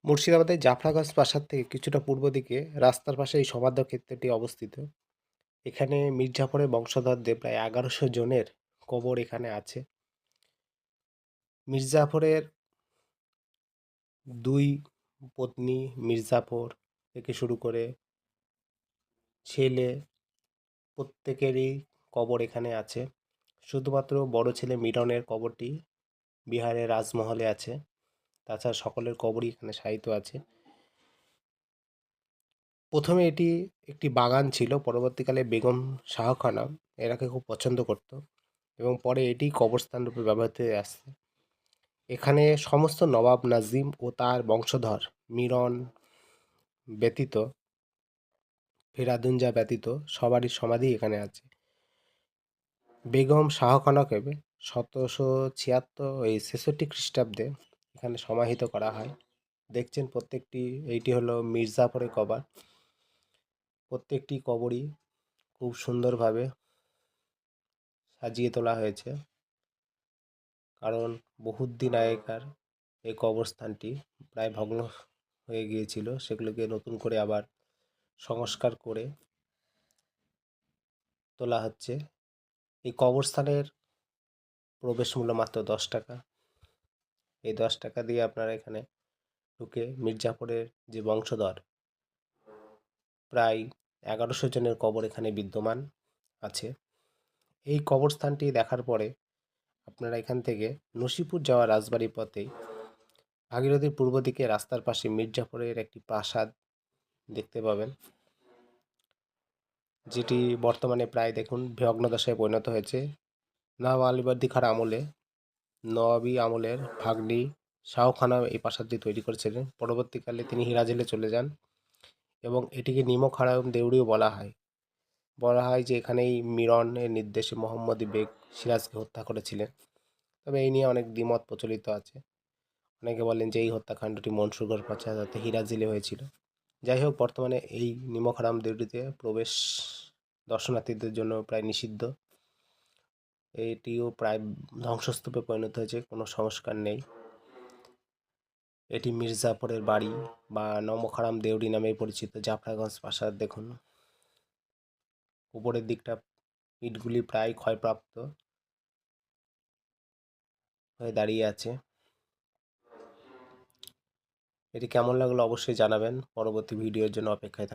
মুর্শিদাবাদের জাফরাগঞ্জ প্রাসাদ থেকে কিছুটা পূর্ব দিকে রাস্তার পাশে এই সমাধি ক্ষেত্রটি অবস্থিত। এখানে মীর জাফরের বংশধরদের প্রায় 1100 জনের কবর এখানে আছে। মীর জাফরের দুই পত্নী মীর জাফর থেকে শুরু করে ছেলে প্রত্যেকেরই কবর এখানে আছে। শুধুমাত্র বড় ছেলে মিরনের কবরটি বিহারের রাজমহলে আছে। তাছাড়া সকলের কবরই এখানে শায়িত আছে। প্রথমে এটি একটি বাগান ছিল, পরবর্তীকালে বেগম শাহ খানম এনাকে খুব পছন্দ করত এবং পরে এটি কবরস্থান রূপে ব্যবহৃত হয়ে আসছে। এখানে সমস্ত নবাব নাজিম ও তার বংশধর মিরন ব্যতীত, ফিরাদুঞ্জা ব্যতীত সবারই সমাধি এখানে আছে। বেগম শাহ খানকে 1776 খ্রিস্টাব্দে এখানে সমাহিত করা হয়। দেখছেন প্রত্যেকটি, এইটি হলো মীর জাফরের কবর। প্রত্যেকটি কবরই খুব সুন্দরভাবে সাজিয়ে তোলা হয়েছে, কারণ বহুদিন আগেকার এই কবরস্থানটি প্রায় ভগ্ন হয়ে গিয়েছিল, সেগুলোকে নতুন করে আবার সংস্কার করে তোলা হচ্ছে। এই কবরস্থানের প্রবেশ মূল্য মাত্র 10 টাকা। এই 10 টাকা দিয়ে আপনারা এখানে ঢুকে মীর জাফরের যে বংশধর প্রায় 1100 জনের কবর এখানে বিদ্যমান আছে। এই কবরস্থানটি দেখার পরে আপনারা এখান থেকে নসিপুর যাওয়া রাজবাড়ির পথে ভাগীরথীর পূর্ব দিকে রাস্তার পাশে মীর জাফরের একটি প্রাসাদ দেখতে পাবেন, যেটি বর্তমানে প্রায় দেখুন ভগ্নদশায় পরিণত হয়েছে। নওয়াব আলীবর্দী খাঁর আমলে, নবাবী আমলের ভাগ্নি শাহ খানম এই প্রাসাদটি তৈরি করেছিলেন। পরবর্তীকালে তিনি হিরাজেলে চলে যান এবং এটিকে নিমক হারাম দেউড়িও বলা হয়। বলা হয় যে এখানেই মিরনের নির্দেশে মোহাম্মদ বেগ সিরাজকে হত্যা করেছিলেন। তবে এই নিয়ে অনেক দ্বিমত প্রচলিত আছে। অনেকে বলেন যে এই হত্যাকাণ্ডটি মনসুরগড় প্রাসাদ হিরাজিলে হয়েছিল। যাই হোক, বর্তমানে এই নিমক হারাম দেউড়িতে প্রবেশ দর্শনার্থীদের জন্য প্রায় নিষিদ্ধ। এটিও প্রায় ধ্বংসস্তূপে পরিণত হয়েছে, কোনো সংস্কার নেই। এটি মীর জাফরের বাড়ি বা নমক-হারাম দেউড়ি নামেই পরিচিত। জাফরাগঞ্জ প্রাসাদ দেখুন, উপরের দিকটা ইটগুলি প্রায় ক্ষয়প্রাপ্ত হয়ে দাঁড়িয়ে আছে। এটি কেমন লাগলো অবশ্যই জানাবেন। পরবর্তী ভিডিওর জন্য অপেক্ষায়